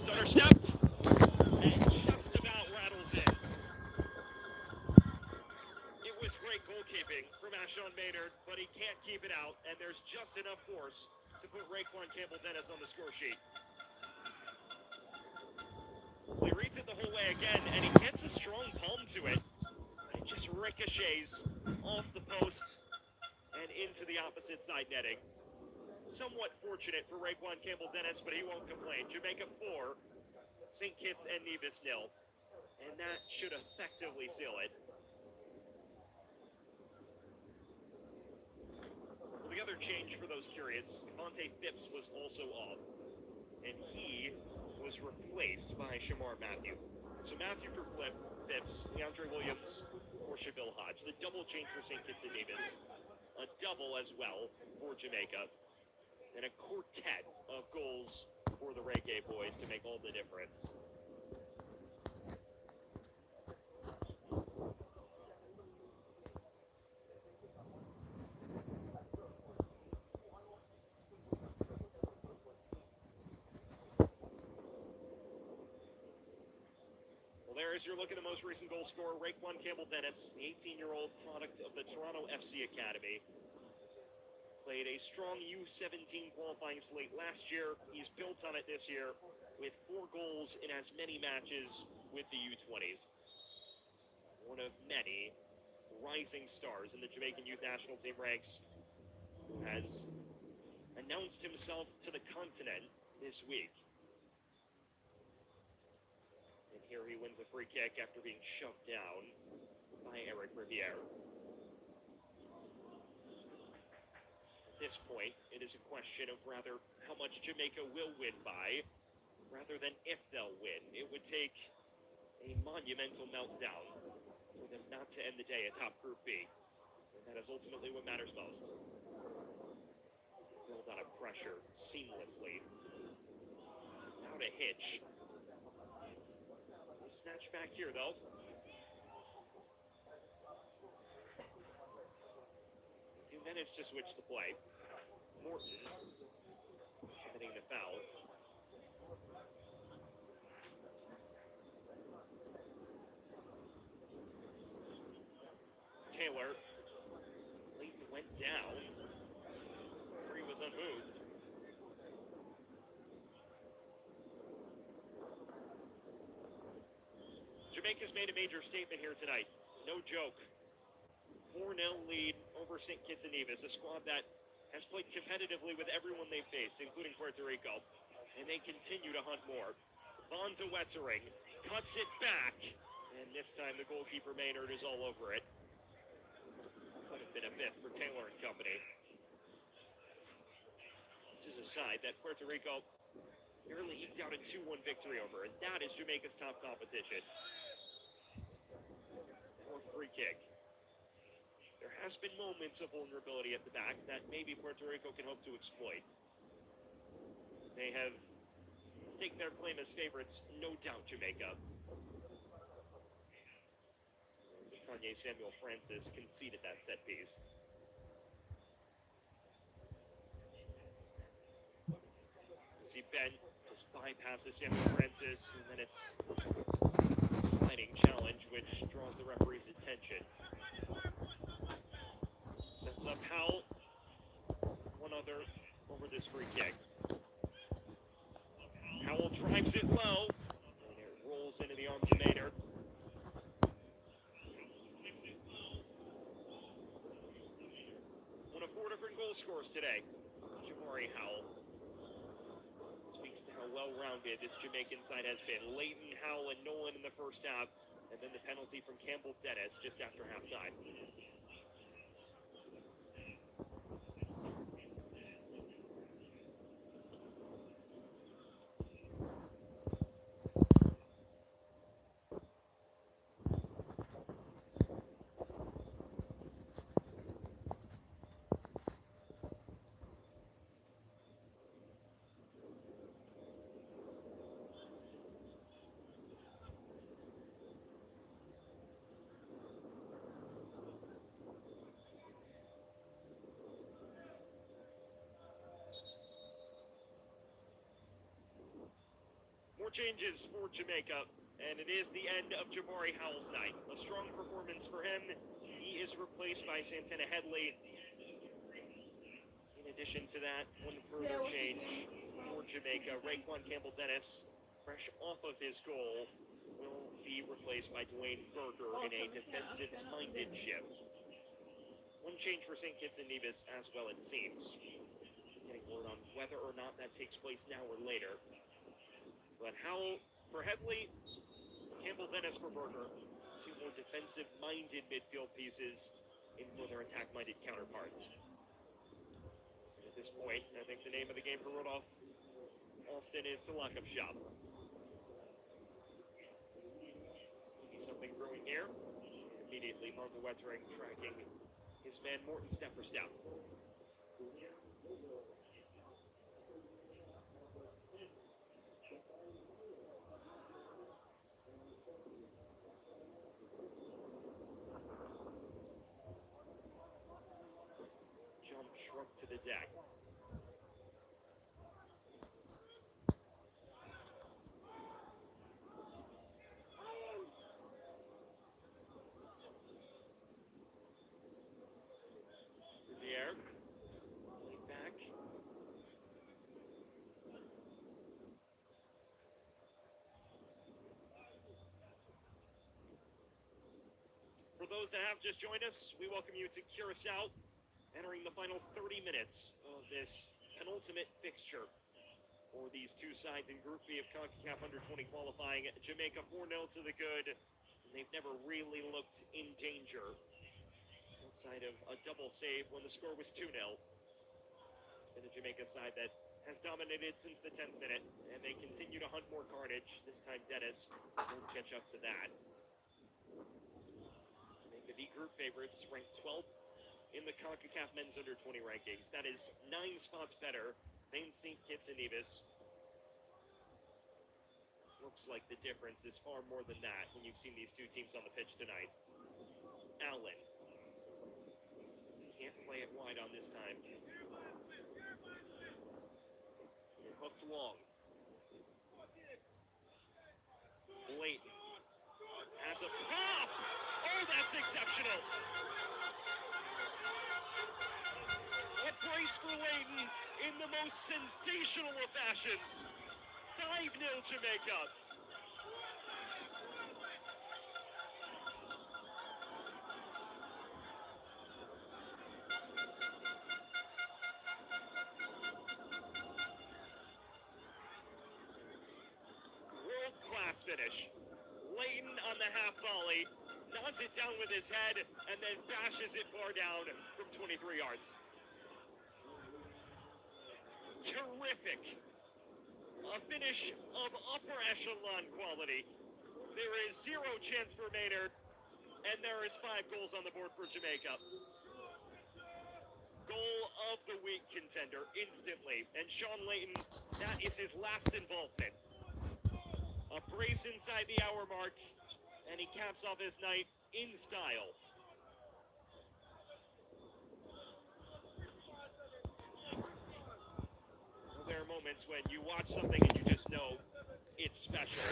Stutter step, and just about rattles in. It was great goalkeeping from Ashon Maynard, but he can't keep it out, and there's just enough force to put Raekwon Campbell-Dennis on the score sheet. He reads it the whole way again, and he gets a strong palm to it. It just ricochets off the post and into the opposite side netting. Somewhat fortunate for Raekwon Campbell-Dennis, but he won't complain. Jamaica 4, St. Kitts and Nevis 0. And that should effectively seal it. Well, the other change for those curious, Devontae Phipps was also off. And he was replaced by Shamar Matthew. So Matthew for Phipps, Leandre Williams for Shaville Hodge. The double change for St. Kitts and Nevis. A double as well for Jamaica. And a quartet of goals for the Reggae boys to make all the difference. Well, there is your look at the most recent goal scorer, Raekwon Campbell-Dennis, the 18-year-old product of the Toronto FC Academy. Played a strong U17 qualifying slate last year. He's built on it this year with 4 goals in as many matches with the U20s. One of many rising stars in the Jamaican youth national team ranks, who has announced himself to the continent this week. And here he wins a free kick after being shoved down by Eric Riviere. At this point, it is a question of rather how much Jamaica will win by, rather than if they'll win. It would take a monumental meltdown for them not to end the day atop Group B. And that is ultimately what matters most. Build out of pressure seamlessly. Without a hitch. Snatch back here, though. They manage to switch the play. Morton committing the foul. Taylor. Leighton went down. Free was unmoved. Jamaica's made a major statement here tonight. No joke. 4-0 lead over St. Kitts and Nevis, a squad that has played competitively with everyone they've faced, including Puerto Rico, and they continue to hunt more. Von de Wettering cuts it back, and this time the goalkeeper Maynard is all over it. Could have been a fifth for Taylor and company. This is a side that Puerto Rico nearly eked out a 2-1 victory over, and that is Jamaica's top competition. Or free kick. There has been moments of vulnerability at the back that maybe Puerto Rico can hope to exploit. They have staked their claim as favorites, no doubt, Jamaica. Kanye Samuel Francis conceded that set piece. See Ben just bypasses Samuel Francis, and then it's a sliding challenge, which draws the referee's attention. Sets up Howell, one other over this free kick. Howell drives it low, and it rolls into the arms of Maynard. One of 4 different goal scorers today, Jamari Howell. Speaks to how well-rounded this Jamaican side has been. Leighton, Howell, and Nolan in the first half, and then the penalty from Campbell-Dennis just after halftime. Four changes for Jamaica, and it is the end of Jabari Howell's night. A strong performance for him. He is replaced by Santana Headley. In addition to that, one further change for Jamaica. Raekwon Campbell-Dennis, fresh off of his goal, will be replaced by Dwayne Berger in a defensive-minded shift. One change for St. Kitts and Nevis as well, it seems. Getting word on whether or not that takes place now or later. But Howell for Headley, Campbell-Dennis for Berger. Two more defensive-minded midfield pieces in for their attack-minded counterparts. And at this point, I think the name of the game for Rudolph Alston is to lock up shop. Maybe something brewing here. Immediately, Martha Wettering tracking his man Morton step for step. Shrunk to the deck. In the air. Lean back. For those that have just joined us, we welcome you to Curacao, entering the final 30 minutes of this penultimate fixture for these two sides in Group B of CONCACAF Under-20 qualifying. Jamaica 4-0 to the good. They've never really looked in danger outside of a double save when the score was 2-0. It's been a Jamaica side that has dominated since the 10th minute, and they continue to hunt more carnage. This time Dennis won't catch up to that. Jamaica, the group favorites, ranked 12th in the CONCACAF men's under-20 rankings. That is 9 spots better than St. Kitts and Nevis. Looks like the difference is far more than that when you've seen these two teams on the pitch tonight. Allen. Can't play it wide on this time. They're hooked long. Leighton has a pop! Oh, that's exceptional! A brace for Leighton in the most sensational of fashions. 5-0 Jamaica. World-class finish. Leighton on the half volley, nods it down with his head, and then bashes it far down from 23 yards. Terrific. A finish of upper echelon quality. There is 0 chance for Maynard, and there is 5 goals on the board for Jamaica. Goal of the week contender instantly. And Sean Leighton, that is his last involvement. A brace inside the hour mark, and he caps off his night in style. There are moments when you watch something and you just know it's special.